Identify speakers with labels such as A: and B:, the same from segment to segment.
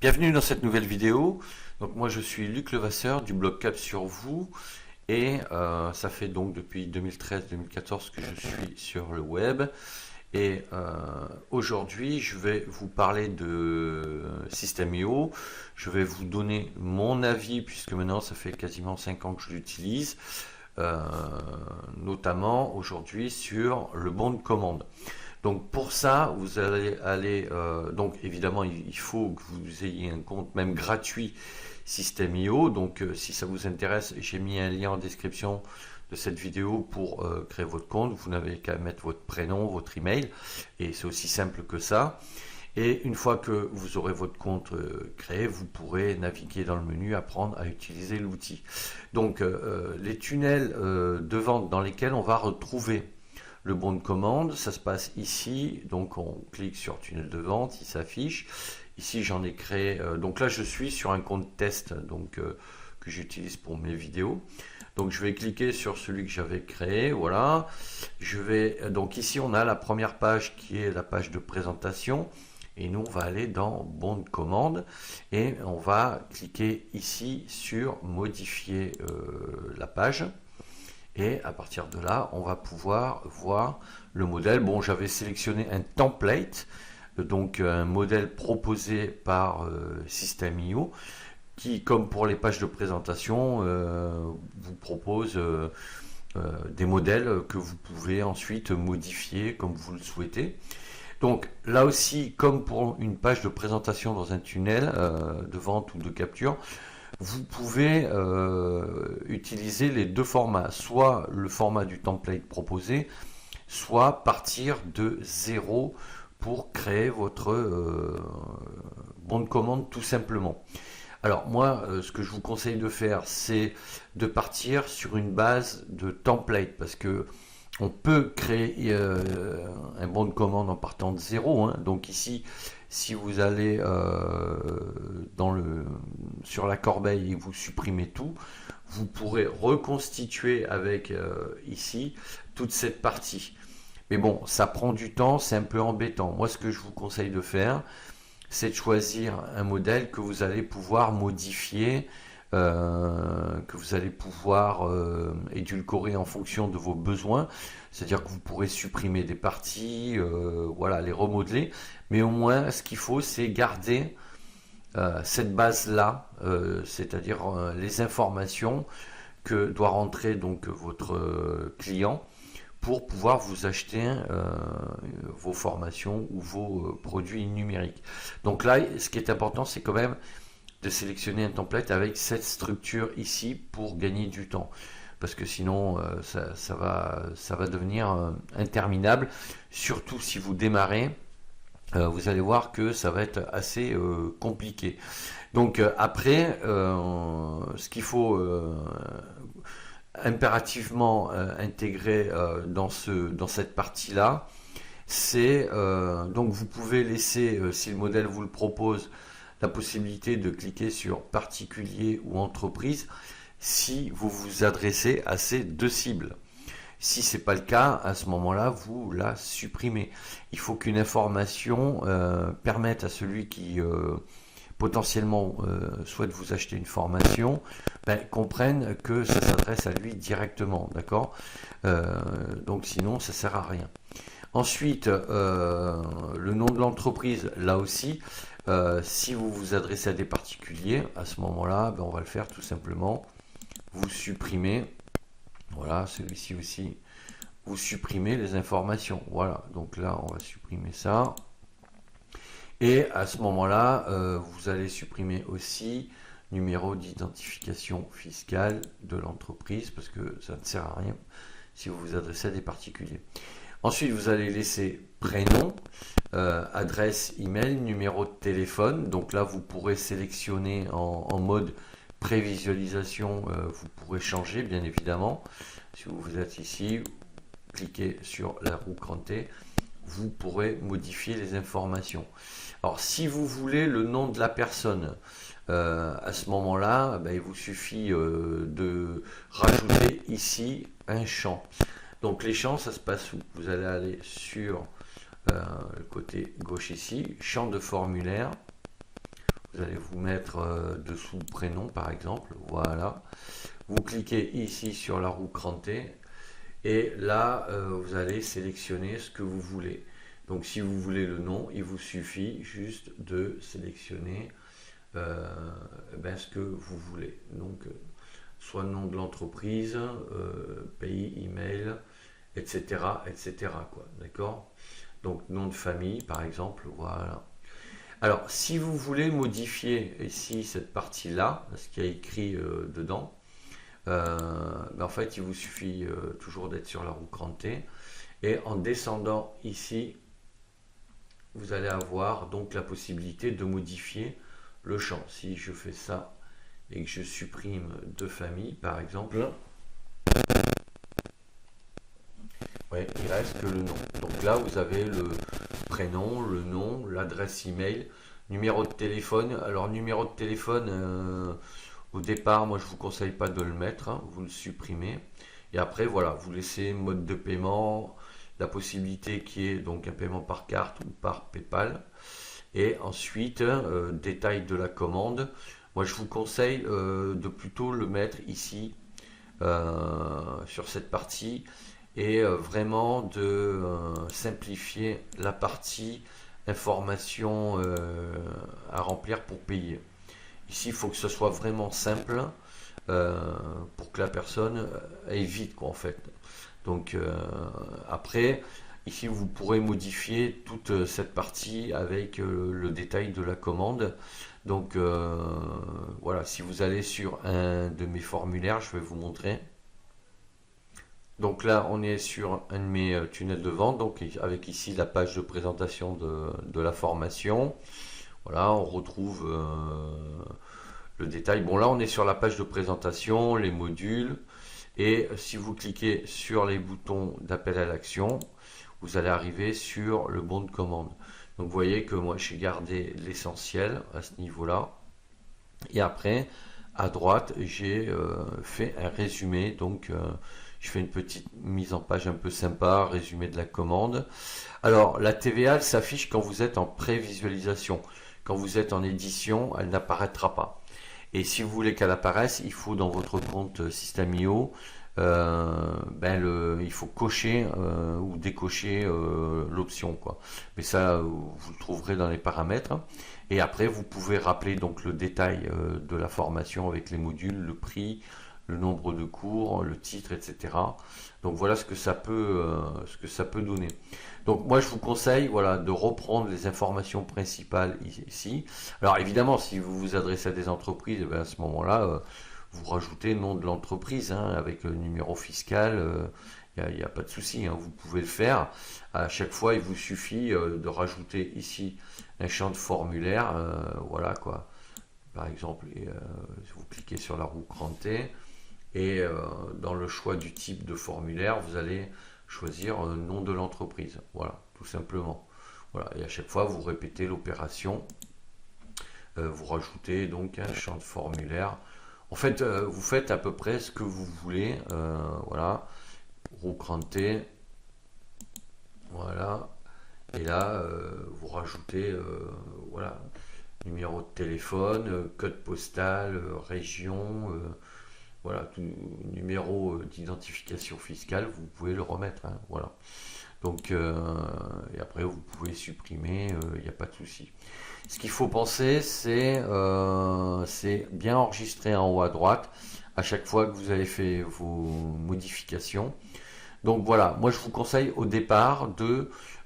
A: Bienvenue dans cette nouvelle vidéo. Donc moi je suis Luc Levasseur du blog Cap sur vous et ça fait donc depuis 2013-2014 que je suis sur le web et aujourd'hui je vais vous parler de System.io. Je vais vous donner mon avis puisque maintenant ça fait quasiment 5 ans que je l'utilise, notamment aujourd'hui sur le bon de commande. Donc pour ça, vous allez aller, donc évidemment il faut que vous ayez un compte même gratuit System.io. Donc si ça vous intéresse, j'ai mis un lien en description de cette vidéo pour créer votre compte. Vous n'avez qu'à mettre votre prénom, votre email et c'est aussi simple que ça. Et une fois que vous aurez votre compte créé, vous pourrez naviguer dans le menu, apprendre à utiliser l'outil. Donc les tunnels de vente dans lesquels on va retrouver le bon de commande, ça se passe ici. Donc on clique sur tunnel de vente, il s'affiche. Ici j'en ai créé, donc là je suis sur un compte test donc que j'utilise pour mes vidéos. Donc je vais cliquer sur celui que j'avais créé, voilà. Je vais, donc ici on a la première page qui est la page de présentation. Et nous, on va aller dans bon de commande et on va cliquer ici sur modifier la page. Et à partir de là, on va pouvoir voir le modèle. Bon, j'avais sélectionné un template, donc un modèle proposé par System.io, qui, comme pour les pages de présentation, vous propose des modèles que vous pouvez ensuite modifier comme vous le souhaitez. Donc là aussi, comme pour une page de présentation dans un tunnel de vente ou de capture, vous pouvez utiliser les deux formats, soit le format du template proposé, soit partir de zéro pour créer votre bon de commande tout simplement. Alors moi, ce que je vous conseille de faire, c'est de partir sur une base de template parce que on peut créer un bon de commande en partant de zéro, hein. Donc ici, si vous allez sur la corbeille et vous supprimez tout, vous pourrez reconstituer avec ici toute cette partie. Mais bon, ça prend du temps, c'est un peu embêtant. Moi, ce que je vous conseille de faire, c'est de choisir un modèle que vous allez pouvoir modifier, que vous allez pouvoir édulcorer en fonction de vos besoins. C'est-à-dire que vous pourrez supprimer des parties, voilà, les remodeler. Mais au moins, ce qu'il faut, c'est garder cette base-là, c'est-à-dire les informations que doit rentrer donc votre client pour pouvoir vous acheter vos formations ou vos produits numériques. Donc là, ce qui est important, c'est quand même de sélectionner un template avec cette structure ici pour gagner du temps. Parce que sinon, ça va devenir interminable. Surtout si vous démarrez, vous allez voir que ça va être assez compliqué. Donc après, ce qu'il faut impérativement intégrer dans cette partie-là, c'est donc vous pouvez laisser, si le modèle vous le propose, la possibilité de cliquer sur particulier ou entreprise si vous vous adressez à ces deux cibles. Si ce n'est pas le cas, à ce moment-là, vous la supprimez. Il faut qu'une information permette à celui qui potentiellement souhaite vous acheter une formation, comprenne que ça s'adresse à lui directement, d'accord. Donc sinon, ça ne sert à rien. Ensuite, le nom de l'entreprise, là aussi, si vous vous adressez à des particuliers, à ce moment-là, on va le faire tout simplement. Vous supprimez, voilà, celui-ci aussi, vous supprimez les informations. Voilà, donc là, on va supprimer ça. Et à ce moment-là, vous allez supprimer aussi numéro d'identification fiscale de l'entreprise parce que ça ne sert à rien si vous vous adressez à des particuliers. Ensuite, vous allez laisser prénom, adresse email, numéro de téléphone. Donc là, vous pourrez sélectionner en mode prévisualisation, vous pourrez changer bien évidemment. Si vous êtes ici, cliquez sur la roue crantée, vous pourrez modifier les informations. Alors si vous voulez le nom de la personne, à ce moment-là, il vous suffit de rajouter ici un champ. Donc les champs, ça se passe où? Vous allez aller sur le côté gauche ici, champ de formulaire. Vous allez vous mettre dessous prénom par exemple, voilà. Vous cliquez ici sur la roue crantée et là vous allez sélectionner ce que vous voulez. Donc si vous voulez le nom, il vous suffit juste de sélectionner ce que vous voulez. Donc soit le nom de l'entreprise, pays, email, etc. etc. quoi, d'accord? Donc nom de famille par exemple, voilà. Alors, si vous voulez modifier ici cette partie-là, ce qu'il y a écrit dedans, en fait, il vous suffit toujours d'être sur la roue crantée. Et en descendant ici, vous allez avoir donc la possibilité de modifier le champ. Si je fais ça et que je supprime de famille, par exemple, ouais, il reste que le nom. Donc là, vous avez le prénom, le nom, l'adresse email, numéro de téléphone. Alors, numéro de téléphone, au départ, moi, je vous conseille pas de le mettre, hein, vous le supprimez. Et après, voilà, vous laissez mode de paiement, la possibilité qui est donc un paiement par carte ou par PayPal. Et ensuite, détail de la commande. Moi, je vous conseille de plutôt le mettre ici, sur cette partie et vraiment de simplifier la partie information à remplir pour payer. Ici, il faut que ce soit vraiment simple pour que la personne aille vite, quoi, en fait. Donc, après, ici, vous pourrez modifier toute cette partie avec le détail de la commande. Donc, voilà, si vous allez sur un de mes formulaires, je vais vous montrer. Donc là, on est sur un de mes tunnels de vente, donc avec ici la page de présentation de la formation. Voilà, on retrouve le détail. Bon, là, on est sur la page de présentation, les modules. Et si vous cliquez sur les boutons d'appel à l'action, vous allez arriver sur le bon de commande. Donc, vous voyez que moi, j'ai gardé l'essentiel à ce niveau-là. Et après, à droite, j'ai fait un résumé. Donc, je fais une petite mise en page un peu sympa, résumé de la commande. Alors, la TVA, elle s'affiche quand vous êtes en prévisualisation. Quand vous êtes en édition, elle n'apparaîtra pas. Et si vous voulez qu'elle apparaisse, il faut dans votre compte System.io, il faut cocher ou décocher l'option, quoi. Mais ça, vous le trouverez dans les paramètres. Et après, vous pouvez rappeler donc le détail de la formation avec les modules, le prix, le nombre de cours, le titre, etc. Donc voilà ce que ça peut donner. Donc moi je vous conseille voilà, de reprendre les informations principales ici. Alors évidemment si vous vous adressez à des entreprises, à ce moment-là, vous rajoutez le nom de l'entreprise hein, avec le numéro fiscal. Il n'y a pas de souci, hein, vous pouvez le faire. À chaque fois, il vous suffit de rajouter ici un champ de formulaire. Voilà quoi. Par exemple, vous cliquez sur la roue crantée. Et dans le choix du type de formulaire, vous allez choisir le nom de l'entreprise. Voilà, tout simplement. Voilà, et à chaque fois, vous répétez l'opération. Vous rajoutez donc un champ de formulaire. En fait, vous faites à peu près ce que vous voulez. Voilà, roue crantée. Voilà. Et là, vous rajoutez voilà, numéro de téléphone, code postal, région. Voilà, tout numéro d'identification fiscale, vous pouvez le remettre. Hein, voilà. Donc, et après, vous pouvez supprimer, il n'y a pas de souci. Ce qu'il faut penser, c'est bien enregistrer en haut à droite à chaque fois que vous avez fait vos modifications. Donc voilà, moi je vous conseille au départ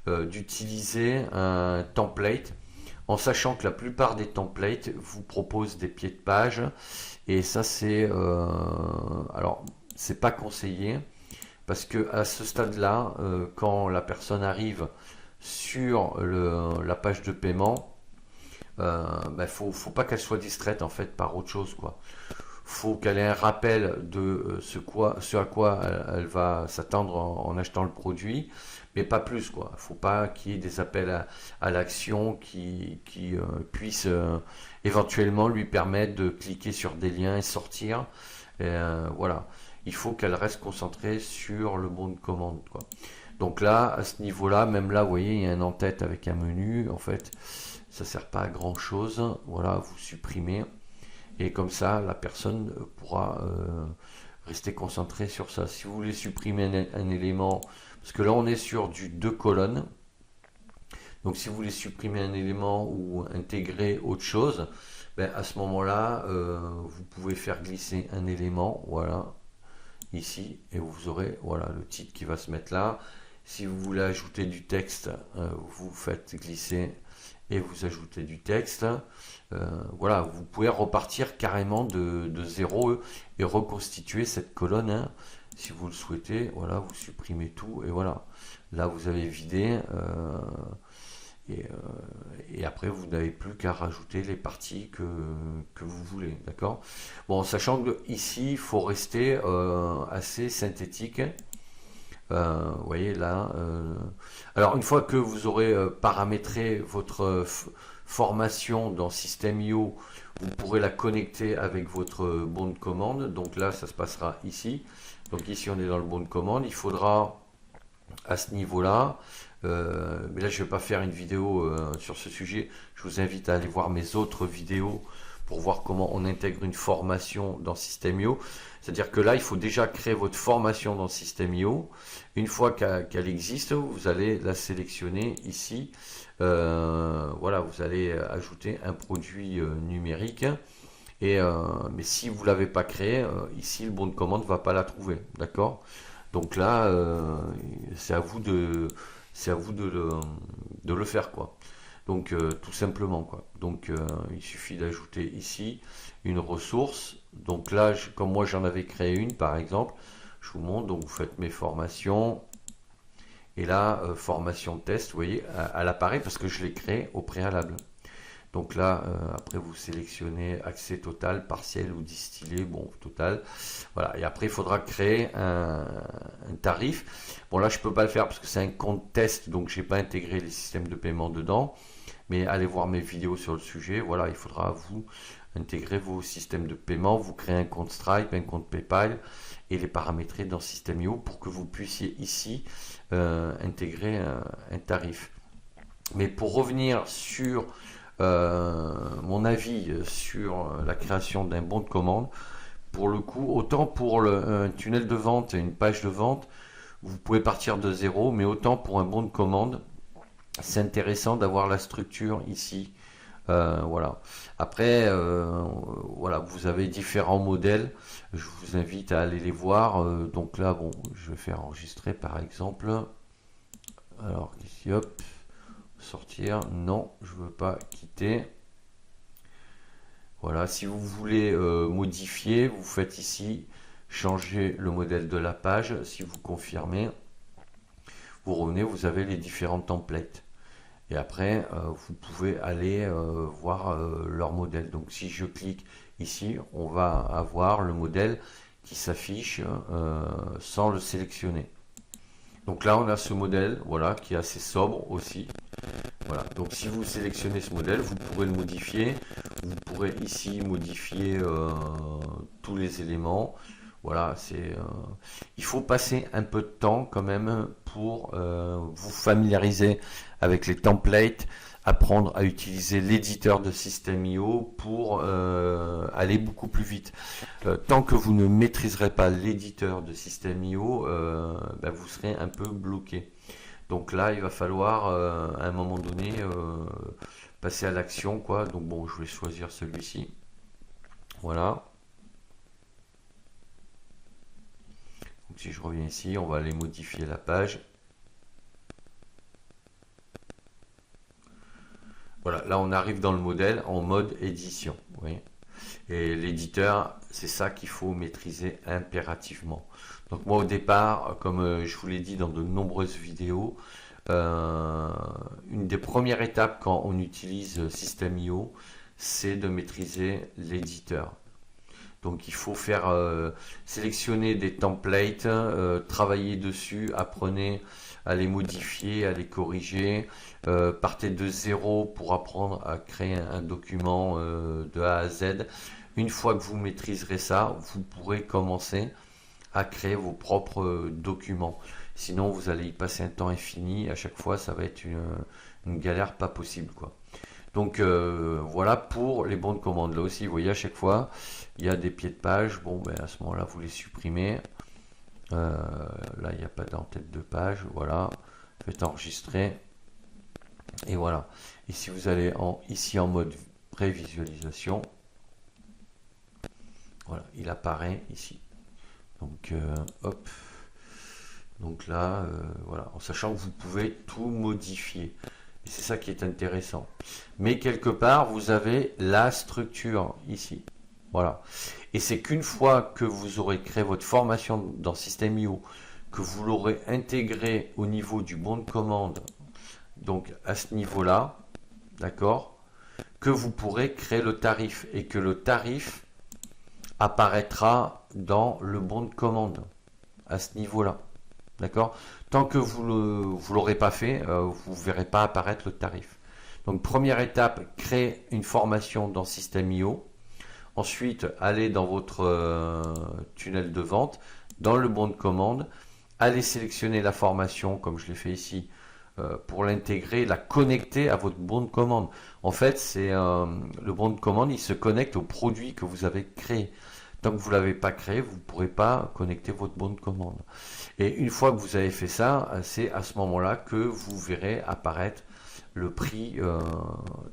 A: d'utiliser un template en sachant que la plupart des templates vous proposent des pieds de page et ça alors c'est pas conseillé parce que à ce stade-là, quand la personne arrive sur la page de paiement, faut pas qu'elle soit distraite en fait par autre chose quoi. Faut qu'elle ait un rappel de ce à quoi elle va s'attendre en achetant le produit, mais pas plus quoi. Faut pas qu'il y ait des appels à l'action qui puissent éventuellement lui permettre de cliquer sur des liens et sortir. Voilà. Il faut qu'elle reste concentrée sur le bon de commande quoi. Donc là, à ce niveau-là, même là, vous voyez, il y a un en-tête avec un menu. En fait, ça sert pas à grand chose. Voilà, vous supprimez et comme ça la personne pourra rester concentrée sur ça. Si vous voulez supprimer un élément, parce que là on est sur du 2 colonnes, donc si vous voulez supprimer un élément ou intégrer autre chose, ben, à ce moment-là, vous pouvez faire glisser un élément, voilà, ici, et vous aurez voilà, le titre qui va se mettre là. Si vous voulez ajouter du texte, vous faites glisser et vous ajoutez du texte. Voilà, vous pouvez repartir carrément de zéro et reconstituer cette colonne, hein, si vous le souhaitez. Voilà, vous supprimez tout et voilà. Là, vous avez vidé. Et, et après, vous n'avez plus qu'à rajouter les parties que vous voulez, d'accord? Bon, sachant que ici, il faut rester assez synthétique. Vous voyez là. Alors, une fois que vous aurez paramétré votre formation dans System.io, vous pourrez la connecter avec votre bon de commande. Donc là, ça se passera ici. Donc ici, on est dans le bon de commande. Il faudra à ce niveau-là. Mais là, je ne vais pas faire une vidéo sur ce sujet. Je vous invite à aller voir mes autres vidéos pour voir comment on intègre une formation dans System.io. C'est-à-dire que là, il faut déjà créer votre formation dans System.io. Une fois qu'elle existe, vous allez la sélectionner ici. Voilà, vous allez ajouter un produit numérique. Mais si vous ne l'avez pas créé, ici, le bon de commande ne va pas la trouver. D'accord? Donc là, c'est à vous de le faire, quoi. Donc tout simplement, quoi. Donc il suffit d'ajouter ici une ressource. Donc là, comme moi j'en avais créé une, par exemple, je vous montre. Donc vous faites mes formations. Et là, formation test, vous voyez, elle apparaît parce que je l'ai créée au préalable. Donc là, après vous sélectionnez accès total, partiel ou distillé, bon, total. Voilà, et après il faudra créer un tarif. Bon là, je ne peux pas le faire parce que c'est un compte test, donc je n'ai pas intégré les systèmes de paiement dedans. Mais allez voir mes vidéos sur le sujet. Voilà, il faudra vous intégrer vos systèmes de paiement, vous créer un compte Stripe, un compte PayPal et les paramétrer dans System.io pour que vous puissiez ici intégrer un tarif. Mais pour revenir sur mon avis sur la création d'un bon de commande, pour le coup, autant pour un tunnel de vente et une page de vente, vous pouvez partir de zéro, mais autant pour un bon de commande, c'est intéressant d'avoir la structure ici. Voilà. Après, voilà, vous avez différents modèles. Je vous invite à aller les voir. Donc là, bon, je vais faire enregistrer par exemple. Alors ici, hop, sortir. Non, je veux pas quitter. Voilà, si vous voulez modifier, vous faites ici changer le modèle de la page. Si vous confirmez, vous revenez, vous avez les différents templates. Et après, vous pouvez aller voir leur modèle. Donc si je clique ici, on va avoir le modèle qui s'affiche sans le sélectionner. Donc là, on a ce modèle, voilà, qui est assez sobre aussi. Voilà. Donc si vous sélectionnez ce modèle, vous pourrez le modifier. Vous pourrez ici modifier tous les éléments. Voilà, il faut passer un peu de temps quand même pour vous familiariser avec les templates, apprendre à utiliser l'éditeur de System.io pour aller beaucoup plus vite. Tant que vous ne maîtriserez pas l'éditeur de System.io, ben, vous serez un peu bloqué. Donc là, il va falloir à un moment donné passer à l'action, quoi. Donc bon, je vais choisir celui-ci. Voilà. Donc si je reviens ici, on va aller modifier la page. Voilà, là on arrive dans le modèle en mode édition. Vous voyez. Et l'éditeur, c'est ça qu'il faut maîtriser impérativement. Donc moi au départ, comme je vous l'ai dit dans de nombreuses vidéos, une des premières étapes quand on utilise System.io, c'est de maîtriser l'éditeur. Donc il faut faire sélectionner des templates, travailler dessus, apprenez à les modifier, à les corriger. Partez de zéro pour apprendre à créer un document de A à Z. Une fois que vous maîtriserez ça, vous pourrez commencer à créer vos propres documents. Sinon, vous allez y passer un temps infini. À chaque fois, ça va être une galère pas possible, quoi. Donc voilà pour les bons de commande. Là aussi, vous voyez, à chaque fois, il y a des pieds de page. Bon, ben à ce moment-là, vous les supprimez. Là, il n'y a pas d'en-tête de page. Voilà. Faites enregistrer. Et voilà. Et si vous allez ici en mode prévisualisation, voilà, il apparaît ici. Donc, hop. Donc là, voilà, en sachant que vous pouvez tout modifier. Et c'est ça qui est intéressant. Mais quelque part, vous avez la structure ici. Voilà. Et c'est qu'une fois que vous aurez créé votre formation dans System.io, que vous l'aurez intégré au niveau du bon de commande, donc à ce niveau-là, d'accord, que vous pourrez créer le tarif et que le tarif apparaîtra dans le bon de commande à ce niveau-là. D'accord? Tant que vous ne l'aurez pas fait, vous ne verrez pas apparaître le tarif. Donc première étape, créer une formation dans System.io. Ensuite, allez dans votre tunnel de vente, dans le bon de commande, allez sélectionner la formation, comme je l'ai fait ici, pour l'intégrer, la connecter à votre bon de commande. En fait, c'est le bon de commande, il se connecte au produit que vous avez créé. Tant que vous ne l'avez pas créé, vous ne pourrez pas connecter votre bon de commande. Et une fois que vous avez fait ça, c'est à ce moment-là que vous verrez apparaître le prix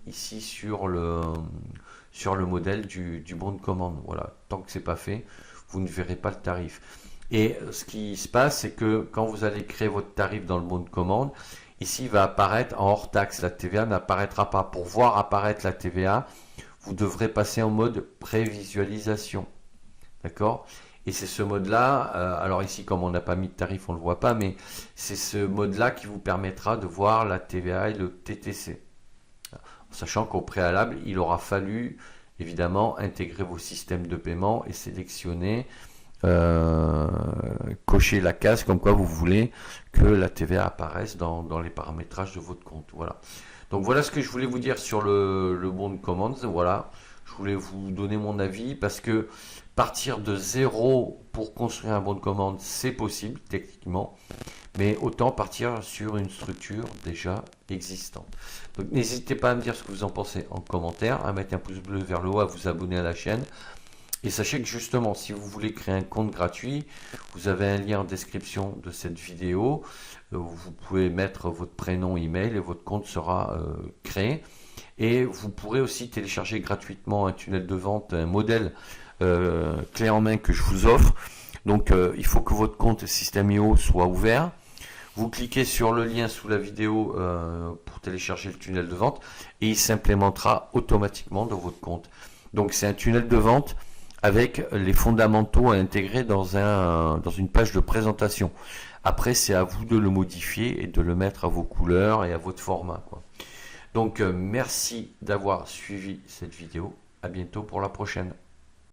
A: ici sur le modèle du bon de commande. Voilà. Tant que ce n'est pas fait, vous ne verrez pas le tarif. Et ce qui se passe, c'est que quand vous allez créer votre tarif dans le bon de commande, ici il va apparaître en hors taxe. La TVA n'apparaîtra pas. Pour voir apparaître la TVA, vous devrez passer en mode prévisualisation. D'accord? Et c'est ce mode-là, alors ici comme on n'a pas mis de tarif, on ne le voit pas, mais c'est ce mode-là qui vous permettra de voir la TVA et le TTC. En sachant qu'au préalable, il aura fallu évidemment intégrer vos systèmes de paiement et sélectionner, cocher la case comme quoi vous voulez que la TVA apparaisse dans les paramétrages de votre compte. Voilà. Donc voilà ce que je voulais vous dire sur le bon de commande. Voilà. Je voulais vous donner mon avis parce que partir de zéro pour construire un bon de commande, c'est possible techniquement, mais autant partir sur une structure déjà existante. Donc n'hésitez pas à me dire ce que vous en pensez en commentaire, à mettre un pouce bleu vers le haut, à vous abonner à la chaîne. Et sachez que justement, si vous voulez créer un compte gratuit, vous avez un lien en description de cette vidéo. Vous pouvez mettre votre prénom, email et votre compte sera créé. Et vous pourrez aussi télécharger gratuitement un tunnel de vente, un modèle clé en main que je vous offre. Donc il faut que votre compte System.io soit ouvert. Vous cliquez sur le lien sous la vidéo pour télécharger le tunnel de vente et il s'implémentera automatiquement dans votre compte. Donc c'est un tunnel de vente avec les fondamentaux à intégrer dans une page de présentation. Après, c'est à vous de le modifier et de le mettre à vos couleurs et à votre format, quoi. Donc, merci d'avoir suivi cette vidéo. À bientôt pour la prochaine.